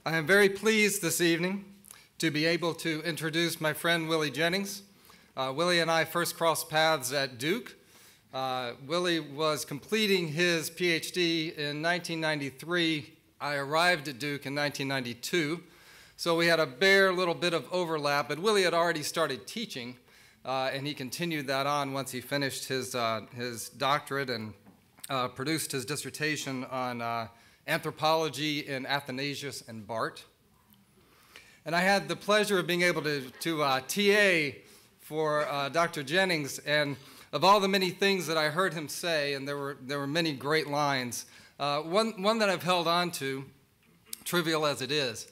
I am very pleased this evening to be able to introduce my friend Willie Jennings. Willie and I first crossed paths at Duke. Willie was completing his PhD in 1993. I arrived at Duke in 1992, so we had a bare little bit of overlap, but Willie had already started teaching, and he continued that on once he finished his doctorate and produced his dissertation on anthropology in Athanasius and Barth. And I had the pleasure of being able to TA for Dr. Jennings, and of all the many things that I heard him say, and there were many great lines, one that I've held on to, trivial as it is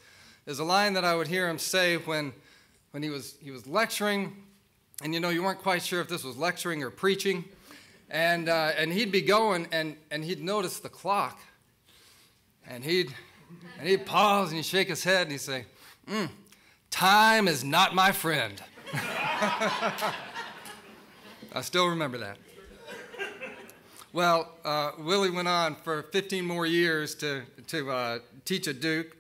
a line that I would hear him say when he was lecturing, and you know, you weren't quite sure if this was lecturing or preaching, and he'd be going, and he'd notice the clock, and he'd pause and he'd shake his head and he'd say, "Time is not my friend." I still remember that. Well, Willie went on for 15 more years to teach at Duke.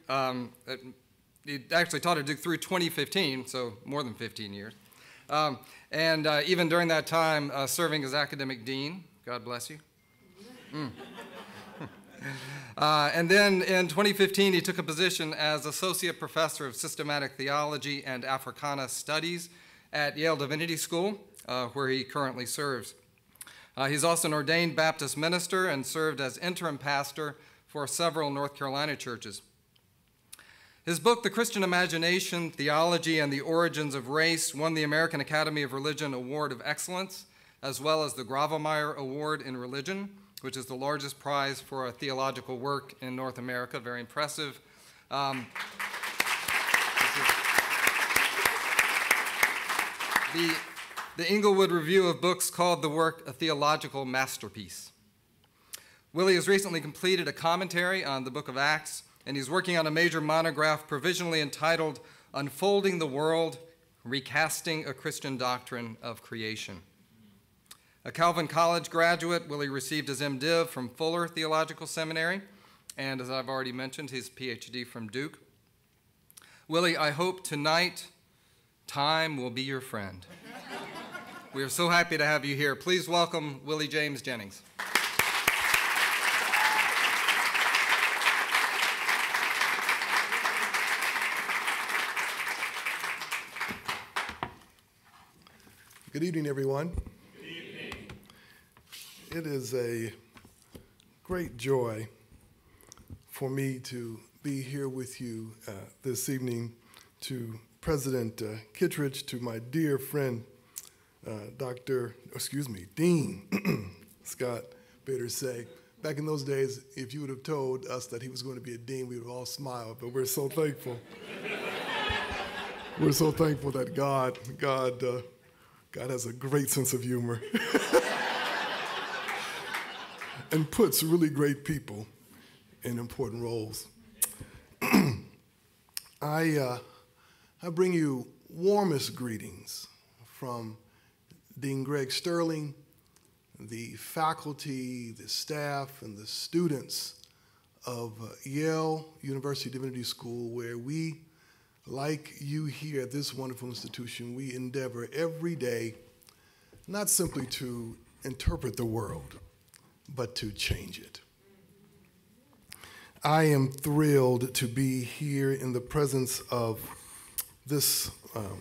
He actually taught at Duke through 2015, so more than 15 years. And even during that time, serving as academic dean. God bless you. And then in 2015, he took a position as Associate Professor of Systematic Theology and Africana Studies at Yale Divinity School, where he currently serves. He's also an ordained Baptist minister and served as interim pastor for several North Carolina churches. His book, The Christian Imagination, Theology, and the Origins of Race, won the American Academy of Religion Award of Excellence, as well as the Grawemeyer Award in Religion, which is the largest prize for a theological work in North America. Very impressive. The Englewood Review of Books called the work a theological masterpiece. Willie has recently completed a commentary on the book of Acts, and he's working on a major monograph provisionally entitled Unfolding the World, Recasting a Christian Doctrine of Creation. A Calvin College graduate, Willie received his MDiv from Fuller Theological Seminary, and as I've already mentioned, his PhD from Duke. Willie, I hope tonight time will be your friend. We are so happy to have you here. Please welcome Willie James Jennings. Good evening, everyone. Good evening. It is a great joy for me to be here with you this evening, to President Kittredge, to my dear friend, Dean Scott Bader say. Back in those days, if you would have told us that he was going to be a dean, we would have all smiled, but we're so thankful. We're so thankful that God has a great sense of humor and puts really great people in important roles. I bring you warmest greetings from Dean Greg Sterling, the faculty, the staff, and the students of Yale University Divinity School, where we, like you here at this wonderful institution, we endeavor every day not simply to interpret the world, but to change it. I am thrilled to be here in the presence of this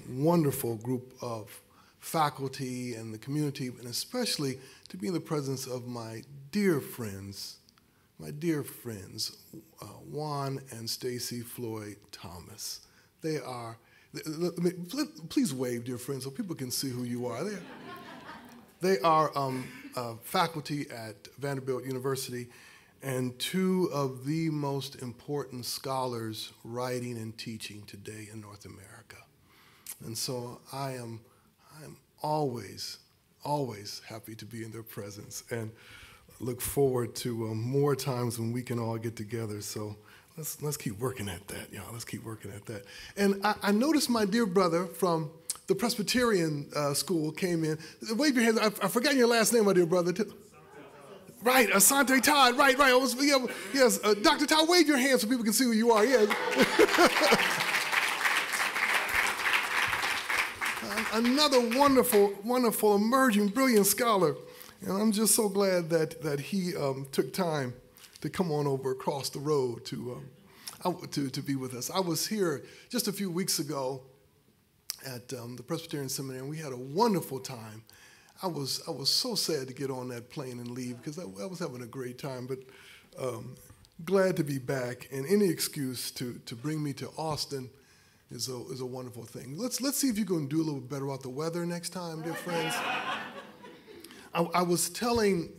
wonderful group of faculty and the community, and especially to be in the presence of my dear friends, Juan and Stacy Floyd Thomas. They are, please wave, dear friends, so people can see who you are. They are faculty at Vanderbilt University and two of the most important scholars writing and teaching today in North America. And so I am always happy to be in their presence and look forward to more times when we can all get together. So let's keep working at that, y'all. Let's keep working at that. And I noticed my dear brother from the Presbyterian school came in. Wave your hands. I forgot your last name, my dear brother. Right, Asante Todd, right. Yes, Dr. Todd, wave your hand so people can see who you are, yes. Another wonderful, emerging, brilliant scholar. And I'm just so glad that he took time to come on over across the road to be with us. I was here just a few weeks ago at the Presbyterian Seminary, and we had a wonderful time. I was so sad to get on that plane and leave because I was having a great time, but glad to be back. And any excuse to bring me to Austin is a wonderful thing. Let's see if you can do a little bit better about the weather next time, dear friends. I was telling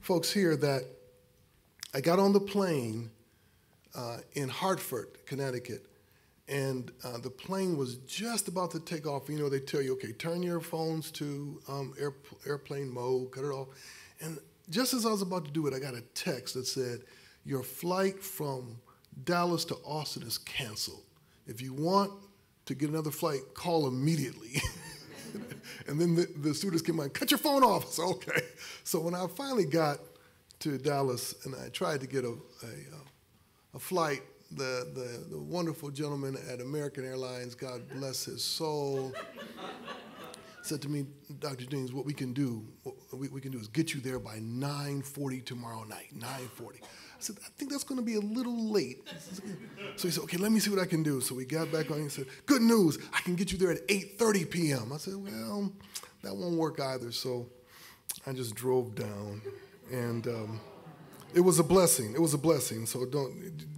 folks here that I got on the plane in Hartford, Connecticut, and the plane was just about to take off. You know, they tell you, okay, turn your phones to airplane mode, cut it off. And just as I was about to do it, I got a text that said, your flight from Dallas to Austin is canceled. If you want to get another flight, call immediately. And then the stewardess came out, cut your phone off. I said, okay. So when I finally got to Dallas and I tried to get a flight, the wonderful gentleman at American Airlines, God bless his soul, said to me, Dr. Jennings, what we can do is get you there by 9:40 tomorrow night, 9:40. I said, I think that's going to be a little late. So he said, okay, let me see what I can do. So we got back on and said, good news, I can get you there at 8:30 p.m. I said, well, that won't work either. So I just drove down, and it was a blessing. It was a blessing. So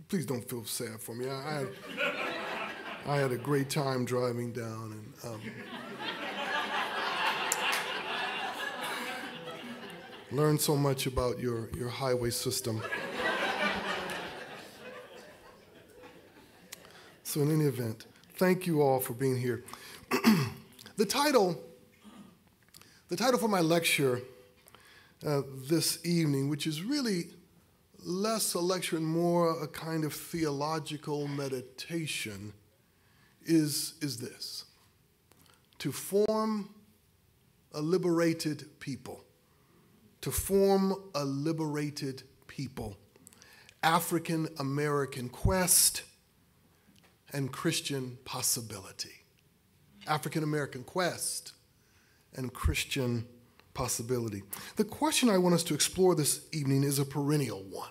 please don't feel sad for me. I had a great time driving down, and learned so much about your highway system. So in any event, thank you all for being here. The title for my lecture this evening, which is really less a lecture and more a kind of theological meditation, is this: to form a liberated people. To form a liberated people. African American quest and Christian possibility. African American quest and Christian possibility. The question I want us to explore this evening is a perennial one.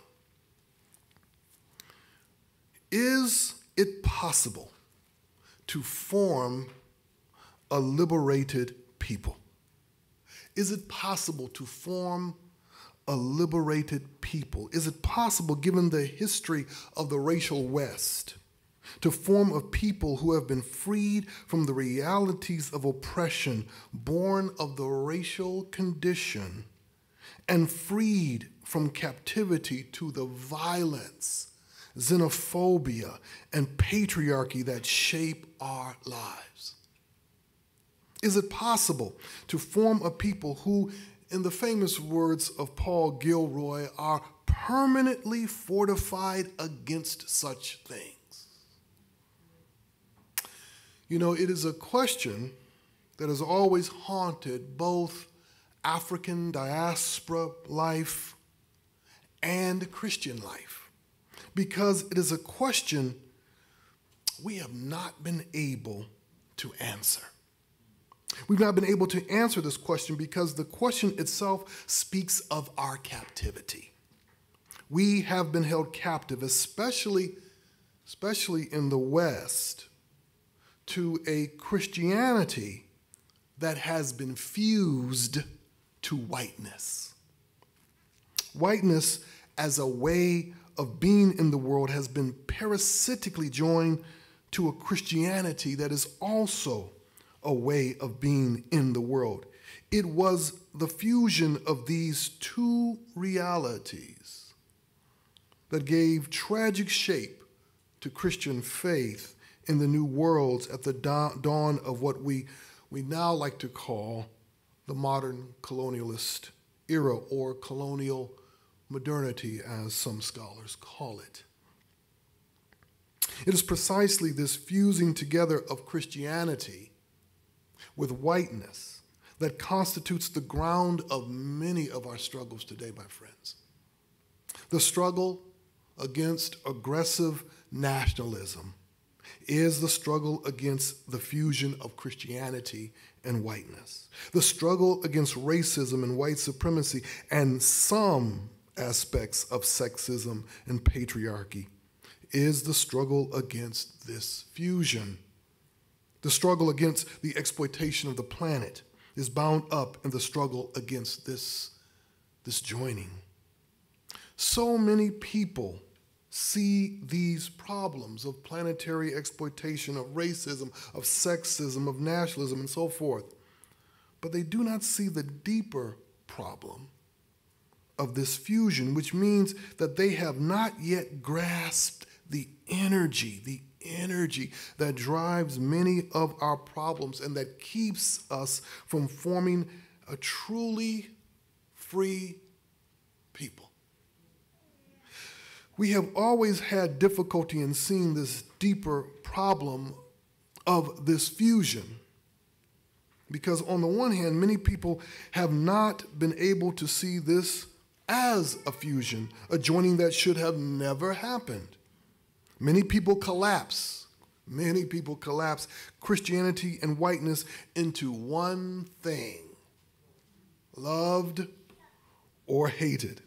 Is it possible to form a liberated people? Is it possible to form a liberated people? Is it possible, given the history of the racial West, to form a people who have been freed from the realities of oppression born of the racial condition and freed from captivity to the violence, xenophobia, and patriarchy that shape our lives? Is it possible to form a people who, in the famous words of Paul Gilroy, are permanently fortified against such things? You know, it is a question that has always haunted both African diaspora life and Christian life, because it is a question we have not been able to answer. We've not been able to answer this question because the question itself speaks of our captivity. We have been held captive, especially in the West, to a Christianity that has been fused to whiteness. Whiteness as a way of being in the world has been parasitically joined to a Christianity that is also a way of being in the world. It was the fusion of these two realities that gave tragic shape to Christian faith in the new worlds at the dawn of what we now like to call the modern colonialist era, or colonial modernity, as some scholars call it. It is precisely this fusing together of Christianity with whiteness that constitutes the ground of many of our struggles today, my friends. The struggle against aggressive nationalism is the struggle against the fusion of Christianity and whiteness. The struggle against racism and white supremacy and some aspects of sexism and patriarchy is the struggle against this fusion. The struggle against the exploitation of the planet is bound up in the struggle against this joining. So many people see these problems of planetary exploitation, of racism, of sexism, of nationalism, and so forth, but they do not see the deeper problem of this fusion, which means that they have not yet grasped the energy that drives many of our problems and that keeps us from forming a truly free people. We have always had difficulty in seeing this deeper problem of this fusion because on the one hand, many people have not been able to see this as a fusion, a joining that should have never happened. Many people collapse Christianity and whiteness into one thing, loved or hated.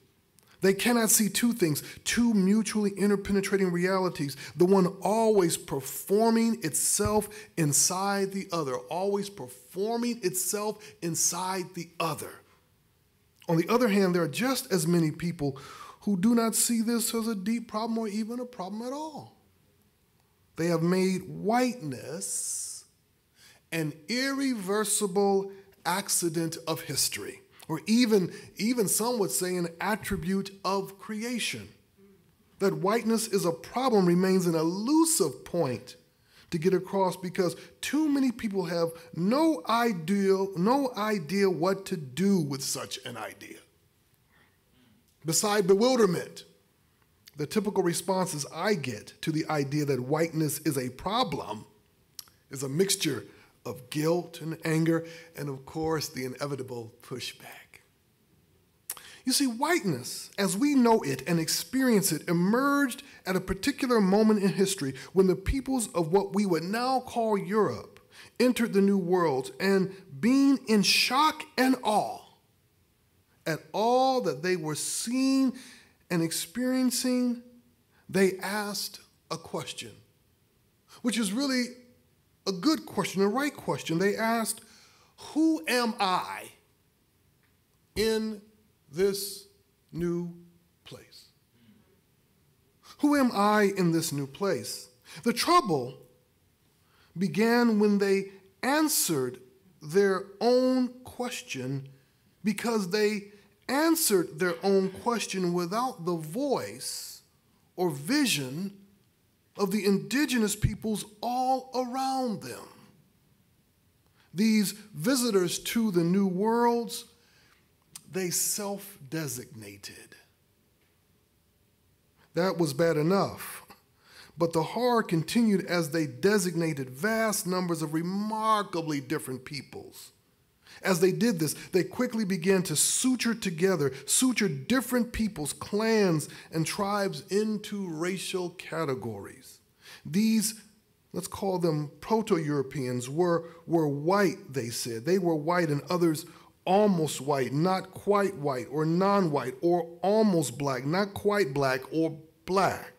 They cannot see two things, two mutually interpenetrating realities, the one always performing itself inside the other, always performing itself inside the other. On the other hand, there are just as many people who do not see this as a deep problem or even a problem at all. They have made whiteness an irreversible accident of history, or even some would say an attribute of creation. That whiteness is a problem remains an elusive point to get across because too many people have no idea what to do with such an idea. Beside bewilderment, the typical responses I get to the idea that whiteness is a problem is a mixture of guilt and anger and, of course, the inevitable pushback. You see, whiteness, as we know it and experience it, emerged at a particular moment in history when the peoples of what we would now call Europe entered the New World and, being in shock and awe at all that they were seeing and experiencing, they asked a question, which is really a good question, a right question. They asked, who am I in this new place? Who am I in this new place? The trouble began when they answered their own question because they answered their own question without the voice or vision of the indigenous peoples all around them. These visitors to the new worlds, they self-designated. That was bad enough. But the horror continued as they designated vast numbers of remarkably different peoples. As they did this, they quickly began to suture different peoples, clans, and tribes into racial categories. These, let's call them Proto-Europeans, were white, they said. They were white and others almost white, not quite white, or non-white, or almost black, not quite black, or black.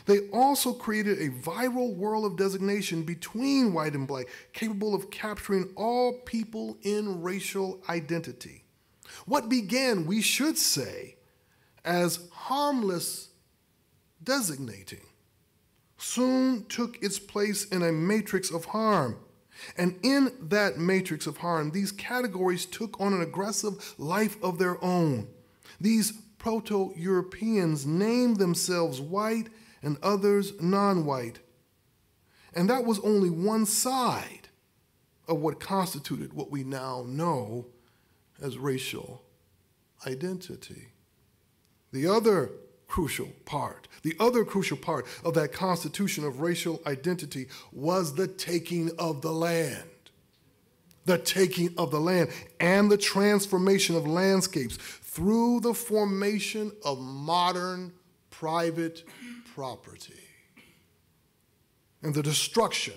They also created a viral world of designation between white and black, capable of capturing all people in racial identity. What began, we should say, as harmless designating, soon took its place in a matrix of harm. And in that matrix of harm, these categories took on an aggressive life of their own. These Proto-Europeans named themselves white and others non-white. And that was only one side of what constituted what we now know as racial identity. The other crucial part of that constitution of racial identity was the taking of the land. the taking of the land, and the transformation of landscapes through the formation of modern private property. And the destruction,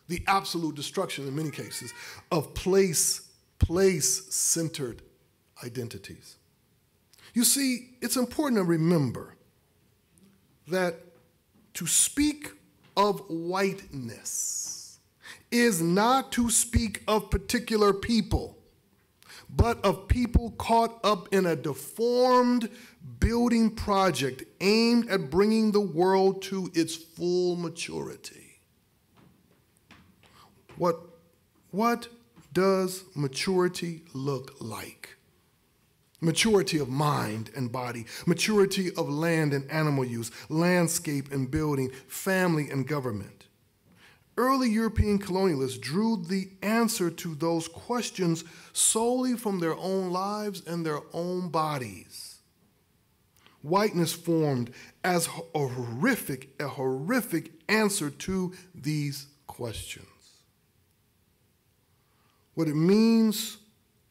the absolute destruction in many cases, of place-centered identities. You see, it's important to remember that to speak of whiteness is not to speak of particular people, but of people caught up in a deformed building project aimed at bringing the world to its full maturity. What does maturity look like? Maturity of mind and body, maturity of land and animal use, landscape and building, family and government. Early European colonialists drew the answer to those questions solely from their own lives and their own bodies. Whiteness formed as a horrific answer to these questions. What it means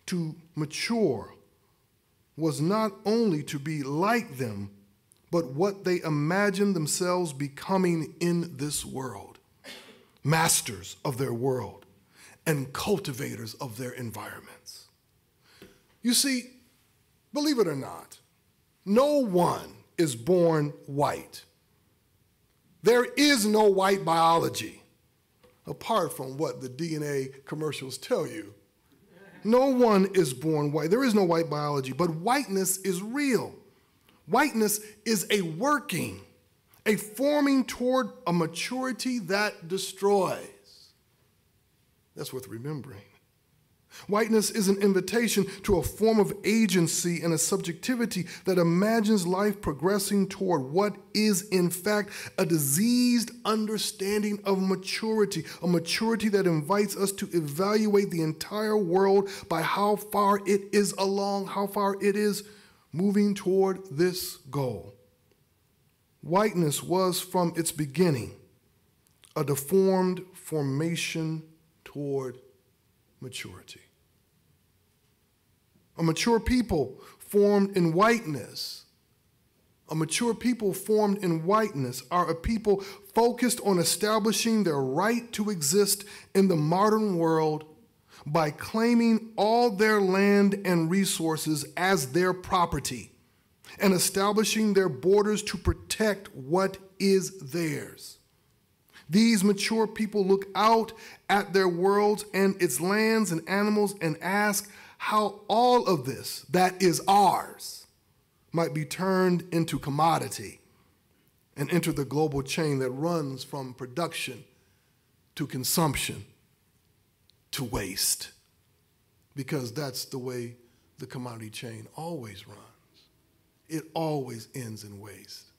to mature was not only to be like them, but what they imagined themselves becoming in this world. Masters of their world and cultivators of their environments. You see, believe it or not, no one is born white. There is no white biology, apart from what the DNA commercials tell you. No one is born white. There is no white biology, but whiteness is real. Whiteness is a working, a forming toward a maturity that destroys. That's worth remembering. Whiteness is an invitation to a form of agency and a subjectivity that imagines life progressing toward what is, in fact, a diseased understanding of maturity, a maturity that invites us to evaluate the entire world by how far it is along, how far it is moving toward this goal. Whiteness was, from its beginning, a deformed formation toward maturity. A mature people formed in whiteness. A mature people formed in whiteness are a people focused on establishing their right to exist in the modern world by claiming all their land and resources as their property and establishing their borders to protect what is theirs. These mature people look out at their worlds and its lands and animals and ask how all of this that is ours might be turned into commodity and enter the global chain that runs from production to consumption to waste, because that's the way the commodity chain always runs. It always ends in waste.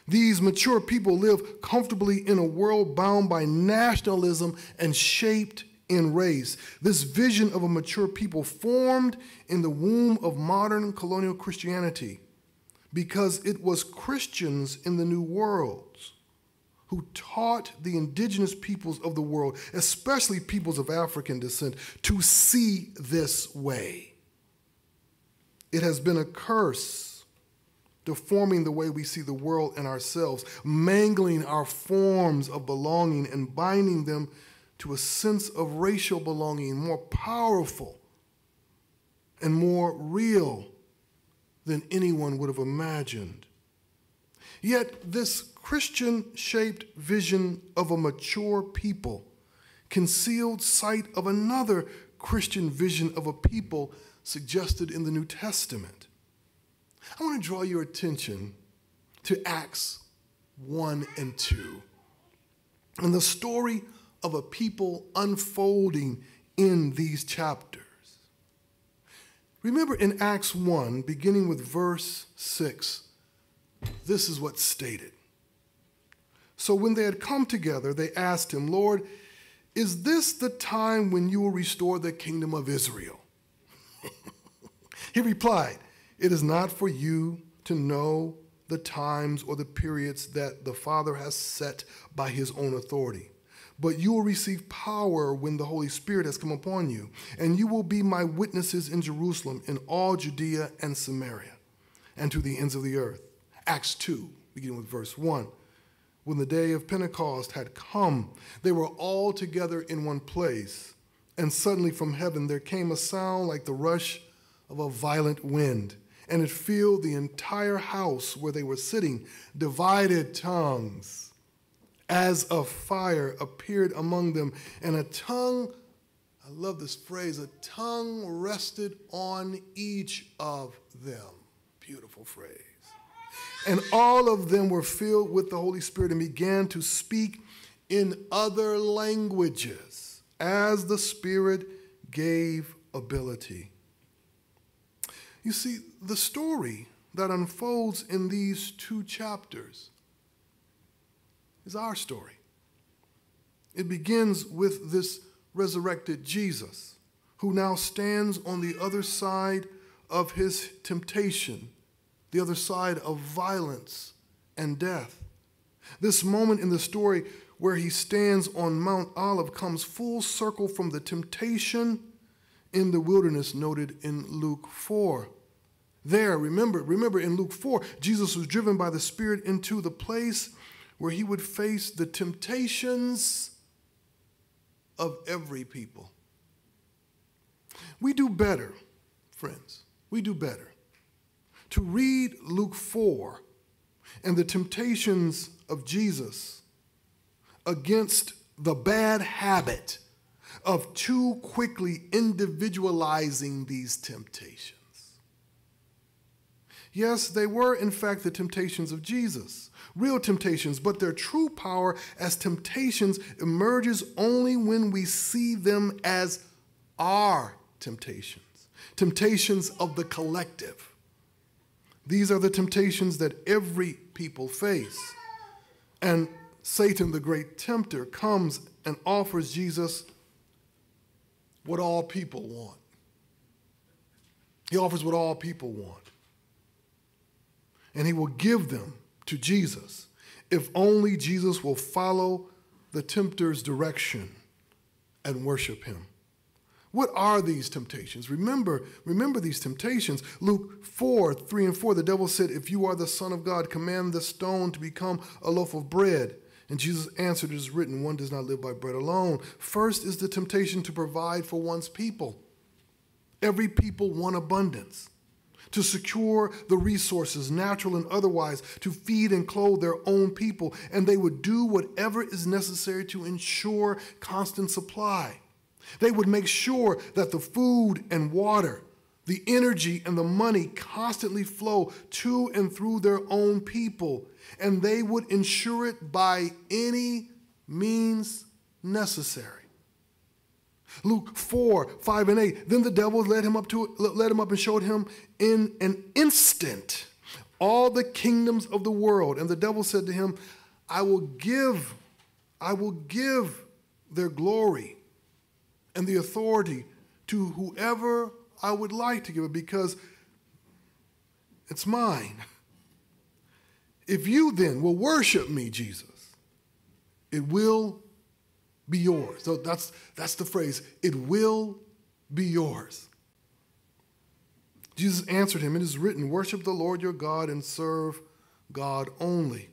These mature people live comfortably in a world bound by nationalism and shaped in race. This vision of a mature people formed in the womb of modern colonial Christianity because it was Christians in the New Worlds who taught the indigenous peoples of the world, especially peoples of African descent, to see this way. It has been a curse deforming the way we see the world and ourselves, mangling our forms of belonging and binding them to a sense of racial belonging more powerful and more real than anyone would have imagined. Yet this Christian-shaped vision of a mature people concealed sight of another Christian vision of a people suggested in the New Testament. I want to draw your attention to Acts 1 and 2 and the story of a people unfolding in these chapters. Remember in Acts 1, beginning with verse 6, this is what's stated. So when they had come together, they asked him, Lord, is this the time when you will restore the kingdom of Israel? He replied, it is not for you to know the times or the periods that the Father has set by his own authority. but you will receive power when the Holy Spirit has come upon you, and you will be my witnesses in Jerusalem, in all Judea and Samaria, and to the ends of the earth. Acts 2, beginning with verse 1. When the day of Pentecost had come, they were all together in one place, and suddenly from heaven there came a sound like the rush of a violent wind, and it filled the entire house where they were sitting. Divided tongues as of fire appeared among them, and a tongue, I love this phrase, a tongue rested on each of them. Beautiful phrase. And all of them were filled with the Holy Spirit and began to speak in other languages as the Spirit gave ability. You see, the story that unfolds in these 2 chapters is our story. It begins with this resurrected Jesus, who now stands on the other side of his temptation, the other side of violence and death. This moment in the story where he stands on Mount Olive comes full circle from the temptation in the wilderness noted in Luke 4. There, remember in Luke 4, Jesus was driven by the Spirit into the place where he would face the temptations of every people. We do better, friends. We do better to read Luke 4 and the temptations of Jesus against the bad habit of too quickly individualizing these temptations. Yes, they were in fact the temptations of Jesus, real temptations, but their true power as temptations emerges only when we see them as our temptations, temptations of the collective. These are the temptations that every people face. And Satan, the great tempter, comes and offers Jesus what all people want. He offers what all people want. And he will give them to Jesus if only Jesus will follow the tempter's direction and worship him. What are these temptations? Remember these temptations. Luke 4, 3 and 4, the devil said, if you are the Son of God, command the stone to become a loaf of bread. And Jesus answered, it is written, one does not live by bread alone. First is the temptation to provide for one's people. Every people want abundance, to secure the resources, natural and otherwise, to feed and clothe their own people. And they would do whatever is necessary to ensure constant supply. They would make sure that the food and water, the energy and the money constantly flow to and through their own people, and they would ensure it by any means necessary. Luke 4, 5 and 8, then the devil led him up and showed him in an instant all the kingdoms of the world. And the devil said to him, I will give their glory and the authority to whoever I would like to give it, because it's mine. If you then will worship me, Jesus, it will be yours. So that's the phrase, it will be yours. Jesus answered him, it is written, worship the Lord your God and serve God only.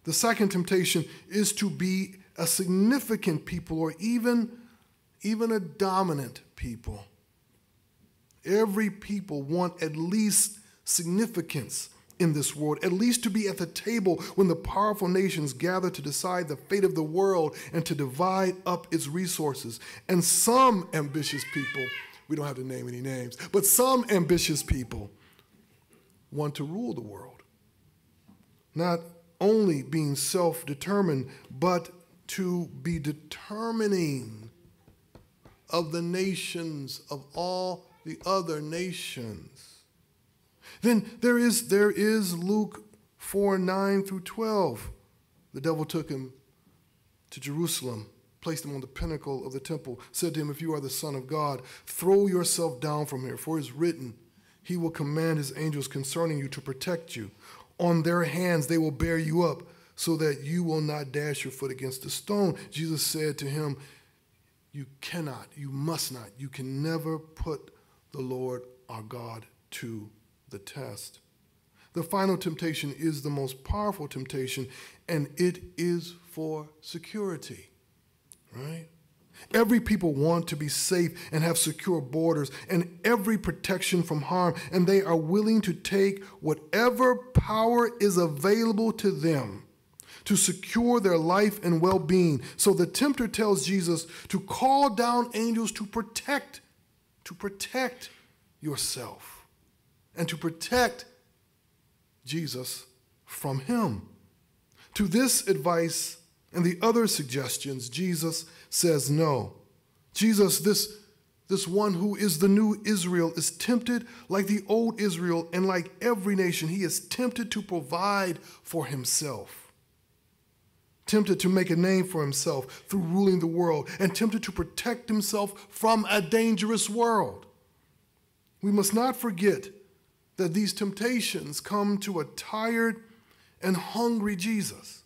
The second temptation is to be a significant people, or even a dominant people. Every people want at least significance in this world, at least to be at the table when the powerful nations gather to decide the fate of the world and to divide up its resources. And some ambitious people, we don't have to name any names, but some ambitious people want to rule the world. Not only being self-determined, but to be determining of the nations, of all the other nations. Then there is Luke 4, 9 through 12. The devil took him to Jerusalem, placed him on the pinnacle of the temple, said to him, if you are the Son of God, throw yourself down from here, for it is written, he will command his angels concerning you to protect you. On their hands they will bear you up, so that you will not dash your foot against a stone. Jesus said to him, you cannot, you must not, you can never put the Lord our God to the test. The final temptation is the most powerful temptation, and it is for security, right? Every people want to be safe and have secure borders and every protection from harm, and they are willing to take whatever power is available to them to secure their life and well-being. So the tempter tells Jesus to call down angels to protect yourself and to protect Jesus from him. To this advice and the other suggestions, Jesus says no. Jesus, this one who is the new Israel, is tempted like the old Israel, and like every nation, he is tempted to provide for himself, tempted to make a name for himself through ruling the world, and tempted to protect himself from a dangerous world. We must not forget that these temptations come to a tired and hungry Jesus.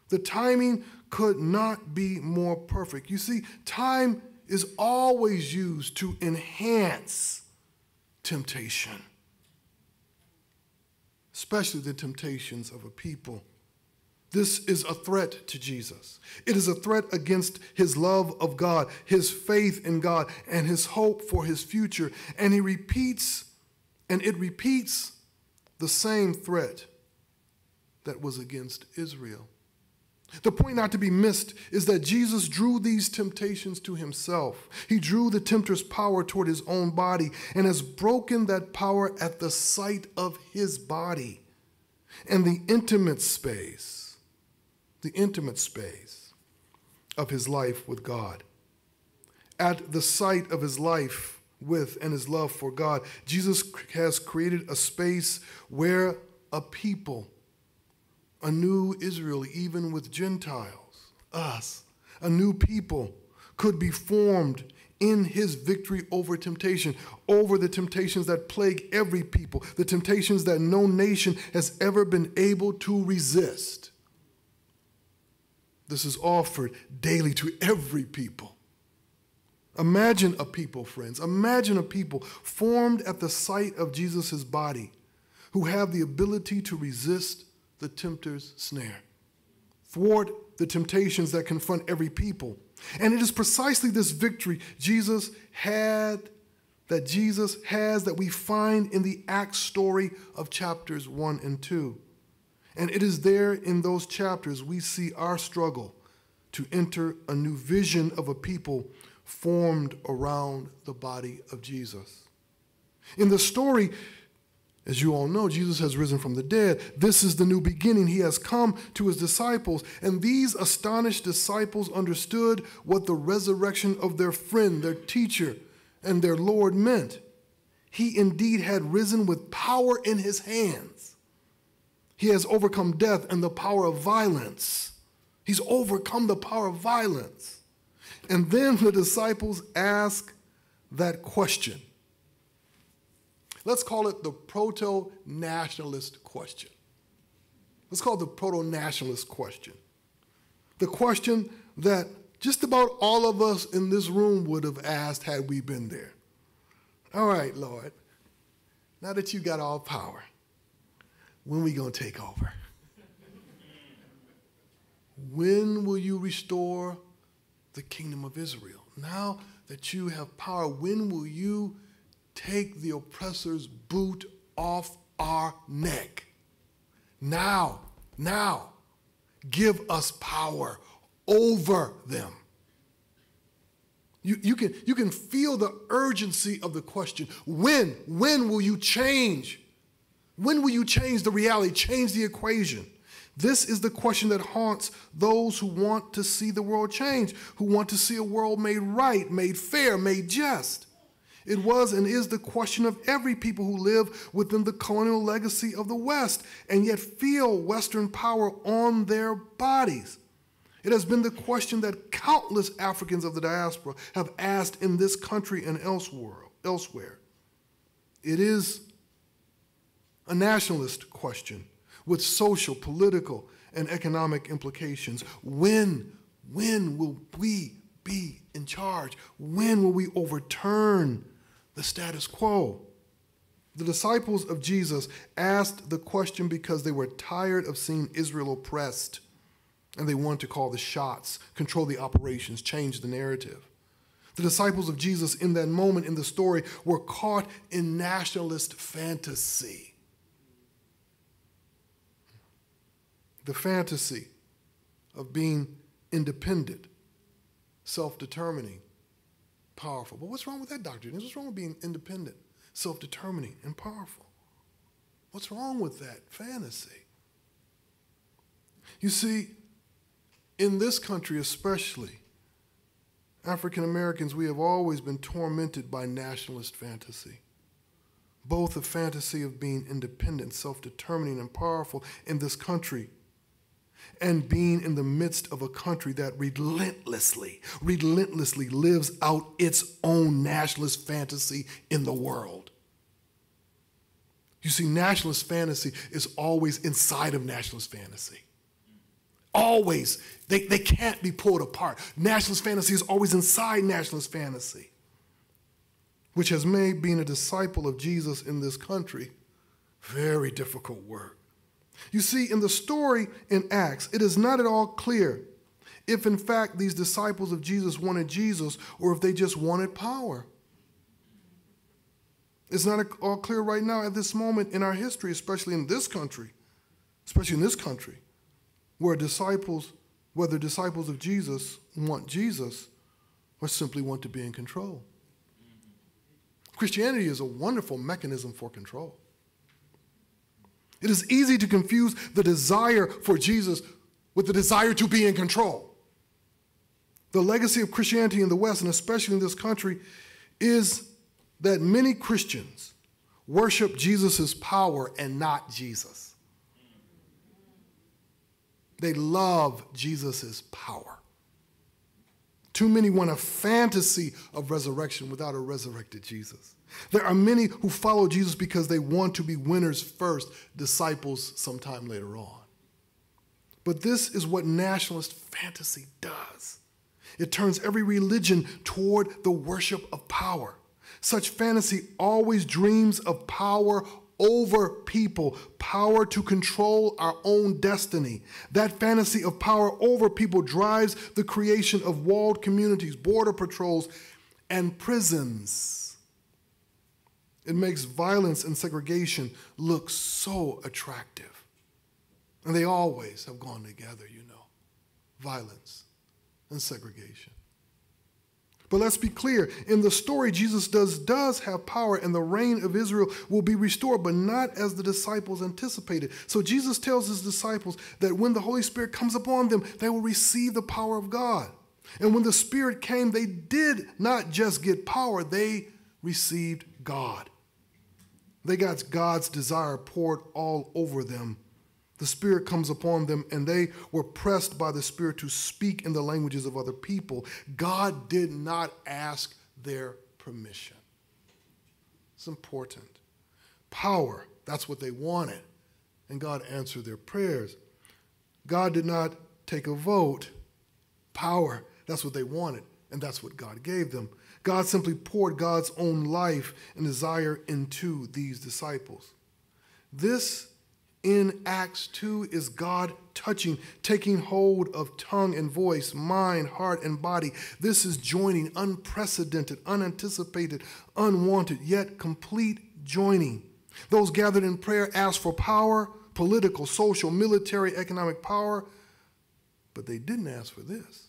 The timing could not be more perfect. You see, time is always used to enhance temptation, especially the temptations of a people. This is a threat to Jesus. It is a threat against his love of God, his faith in God, and his hope for his future. And it repeats the same threat that was against Israel. The point not to be missed is that Jesus drew these temptations to himself. He drew the tempter's power toward his own body and has broken that power at the sight of his body and the intimate space of his life with God. At the sight of his life with and his love for God, Jesus has created a space where a people, a new Israel, even with Gentiles, us, a new people, could be formed in his victory over temptation, over the temptations that plague every people, the temptations that no nation has ever been able to resist. This is offered daily to every people. Imagine a people, friends, imagine a people formed at the sight of Jesus' body who have the ability to resist the tempter's snare, thwart the temptations that confront every people. And it is precisely this victory Jesus has that we find in the Acts story of chapters 1 and 2. And it is there in those chapters we see our struggle to enter a new vision of a people formed around the body of Jesus. In the story, as you all know, Jesus has risen from the dead. This is the new beginning. He has come to his disciples, and these astonished disciples understood what the resurrection of their friend, their teacher, and their Lord meant. He indeed had risen with power in his hands. He has overcome death and the power of violence. He's overcome the power of violence. And then the disciples ask that question. Let's call it the proto-nationalist question. Let's call it the proto-nationalist question. The question that just about all of us in this room would have asked had we been there. All right, Lord, now that you got all power, when we going to take over? When will you restore the kingdom of Israel? Now that you have power, when will you take the oppressor's boot off our neck? Now, give us power over them. You can feel the urgency of the question. When will you change? When will you change the reality, change the equation? This is the question that haunts those who want to see the world change, who want to see a world made right, made fair, made just. It was and is the question of every people who live within the colonial legacy of the West and yet feel Western power on their bodies. It has been the question that countless Africans of the diaspora have asked in this country and elsewhere. It is a nationalist question with social, political, and economic implications. When will we be in charge? When will we overturn the status quo? The disciples of Jesus asked the question because they were tired of seeing Israel oppressed, and they wanted to call the shots, control the operations, change the narrative. The disciples of Jesus in that moment in the story were caught in nationalist fantasy. The fantasy of being independent, self-determining, powerful. But what's wrong with that, Dr. Jennings? What's wrong with being independent, self-determining, and powerful? What's wrong with that fantasy? You see, in this country especially, African Americans, we have always been tormented by nationalist fantasy. Both the fantasy of being independent, self-determining, and powerful in this country, and being in the midst of a country that relentlessly lives out its own nationalist fantasy in the world. You see, nationalist fantasy is always inside of nationalist fantasy. Always. They can't be pulled apart. Nationalist fantasy is always inside nationalist fantasy, which has made being a disciple of Jesus in this country very difficult work. You see, in the story in Acts, it is not at all clear if, in fact, these disciples of Jesus wanted Jesus or if they just wanted power. It's not all clear right now at this moment in our history, especially in this country, whether disciples of Jesus want Jesus or simply want to be in control. Christianity is a wonderful mechanism for control. It is easy to confuse the desire for Jesus with the desire to be in control. The legacy of Christianity in the West, and especially in this country, is that many Christians worship Jesus' power and not Jesus. They love Jesus' power. Too many want a fantasy of resurrection without a resurrected Jesus. There are many who follow Jesus because they want to be winners first, disciples sometime later on. But this is what nationalist fantasy does. It turns every religion toward the worship of power. Such fantasy always dreams of power over people, power to control our own destiny. That fantasy of power over people drives the creation of walled communities, border patrols, and prisons. It makes violence and segregation look so attractive. And they always have gone together, you know, violence and segregation. But let's be clear, in the story, Jesus does have power, and the reign of Israel will be restored, but not as the disciples anticipated. So Jesus tells his disciples that when the Holy Spirit comes upon them, they will receive the power of God. And when the Spirit came, they did not just get power, they received God. They got God's desire poured all over them. The Spirit comes upon them, and they were pressed by the Spirit to speak in the languages of other people. God did not ask their permission. It's important. Power, that's what they wanted, and God answered their prayers. God did not take a vote. Power, that's what they wanted, and that's what God gave them. God simply poured God's own life and desire into these disciples. This in Acts 2 is God touching, taking hold of tongue and voice, mind, heart, and body. This is joining, unprecedented, unanticipated, unwanted, yet complete joining. Those gathered in prayer asked for power, political, social, military, economic power, but they didn't ask for this.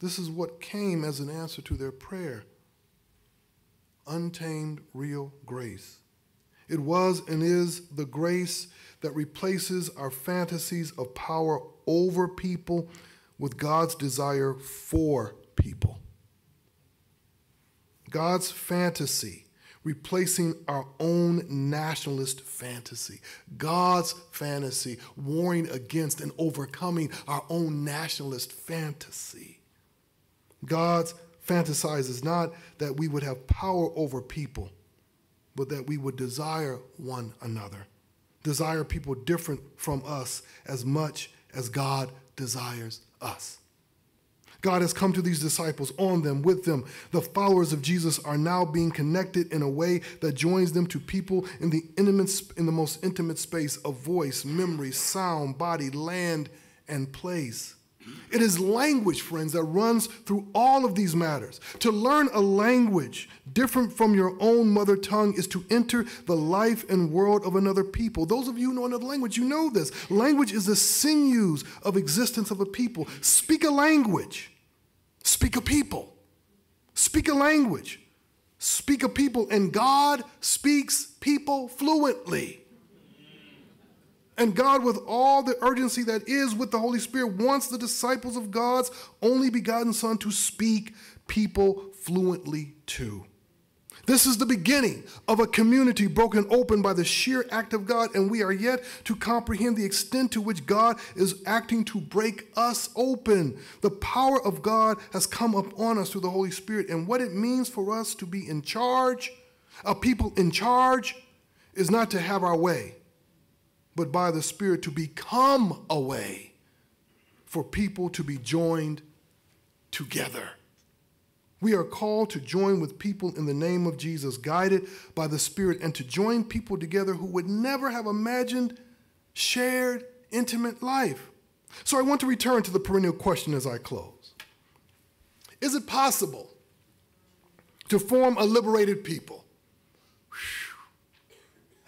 This is what came as an answer to their prayer. Untamed, real grace. It was and is the grace that replaces our fantasies of power over people with God's desire for people. God's fantasy replacing our own nationalist fantasy. God's fantasy warring against and overcoming our own nationalist fantasy. God fantasizes not that we would have power over people, but that we would desire one another. desire people different from us as much as God desires us. God has come to these disciples, on them, with them. The followers of Jesus are now being connected in a way that joins them to people in the most intimate space of voice, memory, sound, body, land, and place. It is language, friends, that runs through all of these matters. To learn a language different from your own mother tongue is to enter the life and world of another people. Those of you who know another language, you know this. Language is the sinews of existence of a people. Speak a language. Speak a people. Speak a language. Speak a people. And God speaks people fluently. And God, with all the urgency that is with the Holy Spirit, wants the disciples of God's only begotten Son to speak people fluently too. This is the beginning of a community broken open by the sheer act of God, and we are yet to comprehend the extent to which God is acting to break us open. The power of God has come upon us through the Holy Spirit, and what it means for us to be in charge, a people in charge, is not to have our way, but by the Spirit to become a way for people to be joined together. We are called to join with people in the name of Jesus, guided by the Spirit, and to join people together who would never have imagined shared, intimate life. So I want to return to the perennial question as I close. Is it possible to form a liberated people?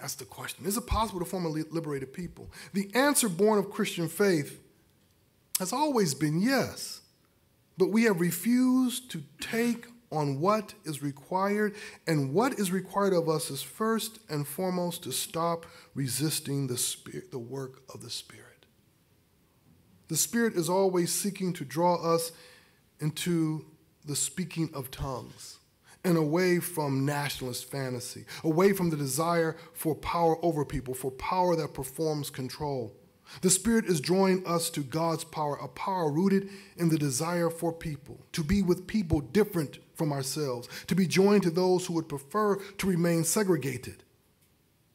That's the question. Is it possible to form a liberated people? The answer born of Christian faith has always been yes, but we have refused to take on what is required, and what is required of us is first and foremost to stop resisting the Spirit, the work of the Spirit. The Spirit is always seeking to draw us into the speaking of tongues, and away from nationalist fantasy, away from the desire for power over people, for power that performs control. The Spirit is drawing us to God's power, a power rooted in the desire for people, to be with people different from ourselves, to be joined to those who would prefer to remain segregated.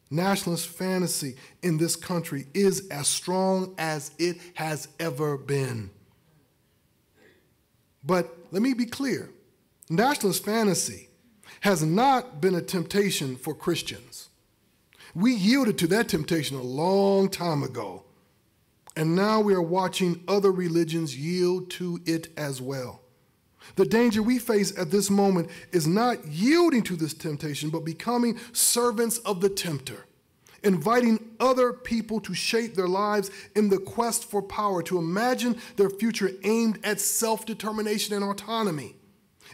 Nationalist fantasy in this country is as strong as it has ever been. But let me be clear. Nationalist fantasy has not been a temptation for Christians. We yielded to that temptation a long time ago, and now we are watching other religions yield to it as well. The danger we face at this moment is not yielding to this temptation, but becoming servants of the tempter, inviting other people to shape their lives in the quest for power, to imagine their future aimed at self-determination and autonomy.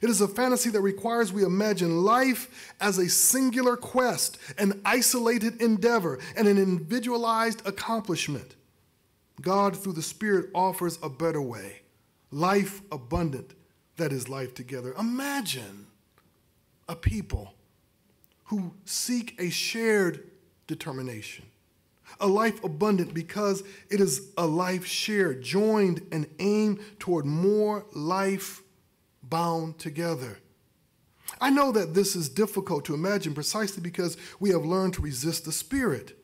It is a fantasy that requires we imagine life as a singular quest, an isolated endeavor, and an individualized accomplishment. God, through the Spirit, offers a better way, life abundant, that is life together. Imagine a people who seek a shared determination, a life abundant because it is a life shared, joined, and aimed toward more life bound together. I know that this is difficult to imagine precisely because we have learned to resist the Spirit.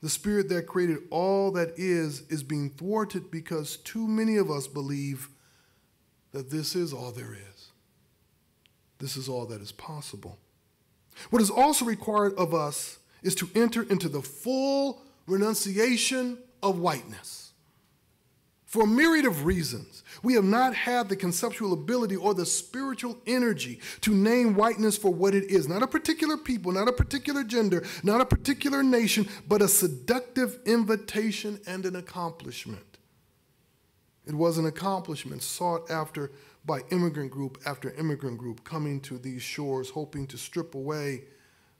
The Spirit that created all that is being thwarted because too many of us believe that this is all there is. This is all that is possible. What is also required of us is to enter into the full renunciation of whiteness. For a myriad of reasons, we have not had the conceptual ability or the spiritual energy to name whiteness for what it is. Not a particular people, not a particular gender, not a particular nation, but a seductive invitation and an accomplishment. It was an accomplishment sought after by immigrant group after immigrant group coming to these shores, hoping to strip away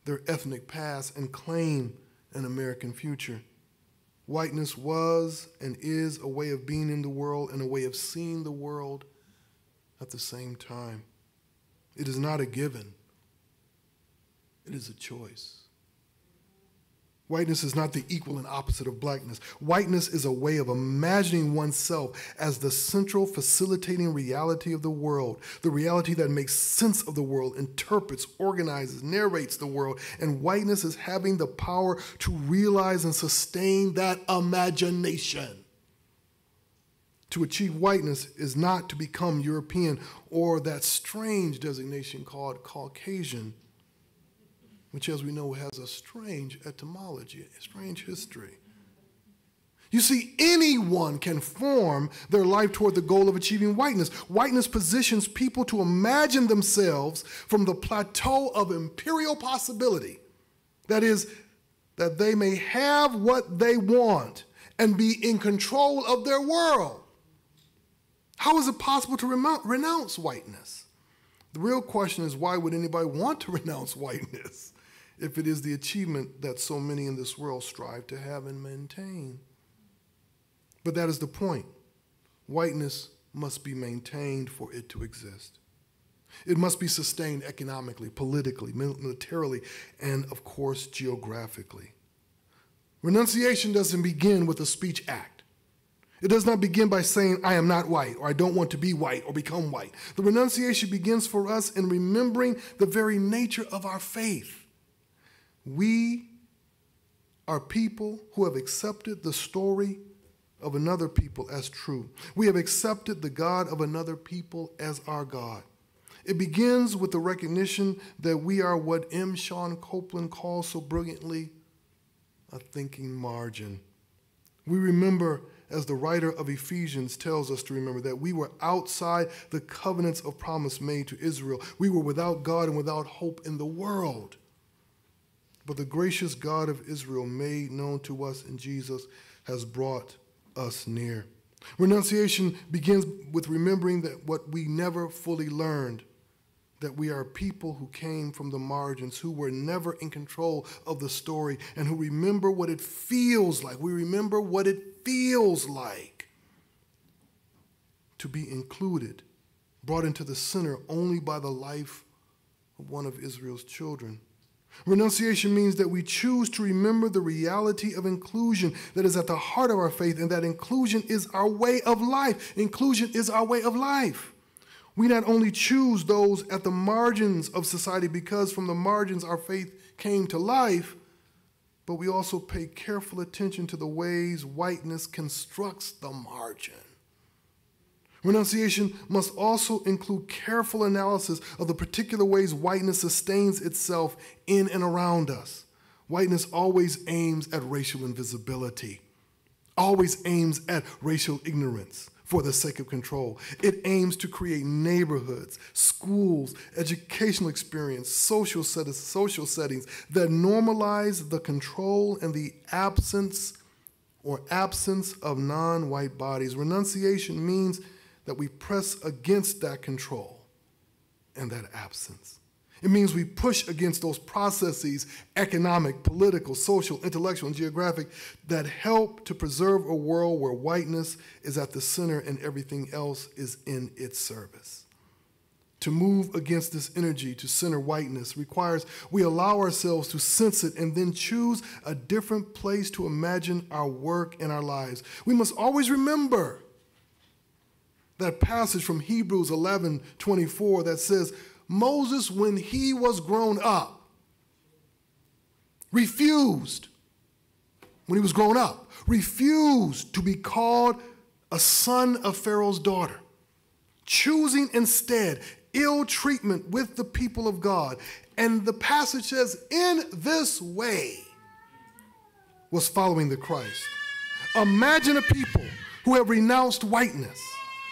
their ethnic past and claim an American future. Whiteness was and is a way of being in the world and a way of seeing the world at the same time. It is not a given. It is a choice. Whiteness is not the equal and opposite of blackness. Whiteness is a way of imagining oneself as the central facilitating reality of the world, the reality that makes sense of the world, interprets, organizes, narrates the world. And whiteness is having the power to realize and sustain that imagination. To achieve whiteness is not to become European or that strange designation called Caucasian, which, as we know, has a strange etymology, a strange history. You see, anyone can form their life toward the goal of achieving whiteness. Whiteness positions people to imagine themselves from the plateau of imperial possibility. That is, that they may have what they want and be in control of their world. How is it possible to renounce whiteness? The real question is, why would anybody want to renounce whiteness if it is the achievement that so many in this world strive to have and maintain? But that is the point. Whiteness must be maintained for it to exist. It must be sustained economically, politically, militarily, and of course, geographically. Renunciation doesn't begin with a speech act. It does not begin by saying, I am not white, or I don't want to be white, or become white. The renunciation begins for us in remembering the very nature of our faith. We are people who have accepted the story of another people as true. We have accepted the God of another people as our God. It begins with the recognition that we are what M. Sean Copeland calls so brilliantly a thinking margin. We remember, as the writer of Ephesians tells us to remember, that we were outside the covenants of promise made to Israel. We were without God and without hope in the world. But the gracious God of Israel, made known to us in Jesus, has brought us near. Renunciation begins with remembering that what we never fully learned, that we are people who came from the margins, who were never in control of the story, and who remember what it feels like. We remember what it feels like to be included, brought into the center only by the life of one of Israel's children. Renunciation means that we choose to remember the reality of inclusion that is at the heart of our faith, and that inclusion is our way of life. Inclusion is our way of life. We not only choose those at the margins of society because from the margins our faith came to life, but we also pay careful attention to the ways whiteness constructs the margin. Renunciation must also include careful analysis of the particular ways whiteness sustains itself in and around us. Whiteness always aims at racial invisibility, always aims at racial ignorance for the sake of control. It aims to create neighborhoods, schools, educational experience, social settings that normalize the control and the absence of non-white bodies. Renunciation means that we press against that control and that absence. It means we push against those processes, economic, political, social, intellectual, and geographic, that help to preserve a world where whiteness is at the center and everything else is in its service. To move against this energy to center whiteness requires we allow ourselves to sense it and then choose a different place to imagine our work and our lives. We must always remember that passage from Hebrews 11:24 that says, Moses, when he was grown up, refused to be called a son of Pharaoh's daughter, choosing instead ill treatment with the people of God. And the passage says, in this way was following the Christ. Imagine a people who have renounced whiteness,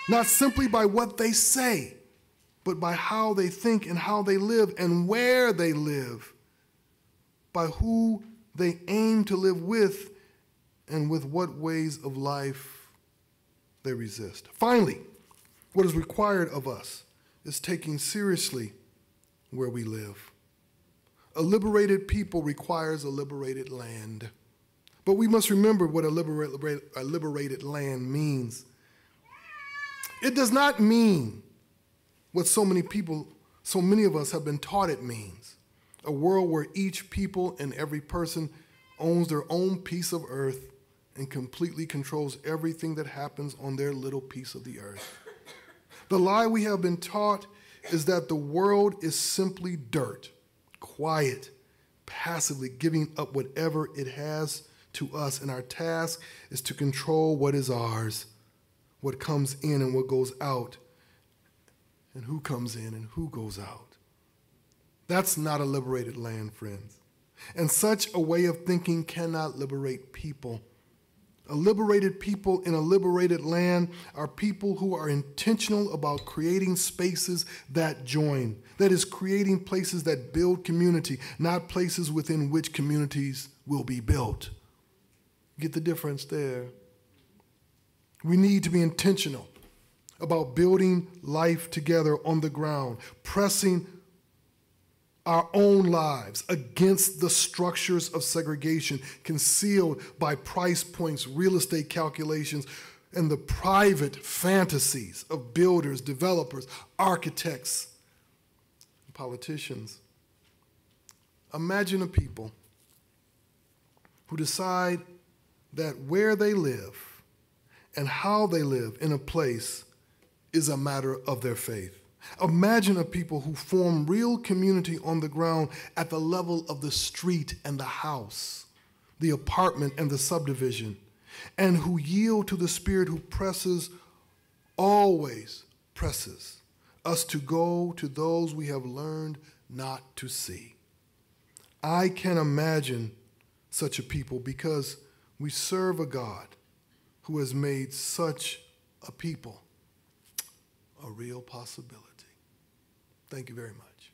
not simply by what they say, but by how they think and how they live and where they live, by who they aim to live with and with what ways of life they resist. Finally, what is required of us is taking seriously where we live. A liberated people requires a liberated land. But we must remember what a liberated land means. It does not mean what so many of us have been taught it means. A world where each people and every person owns their own piece of earth and completely controls everything that happens on their little piece of the earth. The lie we have been taught is that the world is simply dirt, quiet, passively giving up whatever it has to us, and our task is to control what is ours, what comes in and what goes out, and who comes in and who goes out. That's not a liberated land, friends. And such a way of thinking cannot liberate people. A liberated people in a liberated land are people who are intentional about creating spaces that join. That is, creating places that build community, not places within which communities will be built. Get the difference there? We need to be intentional about building life together on the ground, pressing our own lives against the structures of segregation concealed by price points, real estate calculations, and the private fantasies of builders, developers, architects, and politicians. Imagine a people who decide that where they live and how they live in a place is a matter of their faith. Imagine a people who form real community on the ground at the level of the street and the house, the apartment and the subdivision, and who yield to the Spirit who always presses us to go to those we have learned not to see. I can imagine such a people because we serve a God who has made such a people a real possibility. Thank you very much.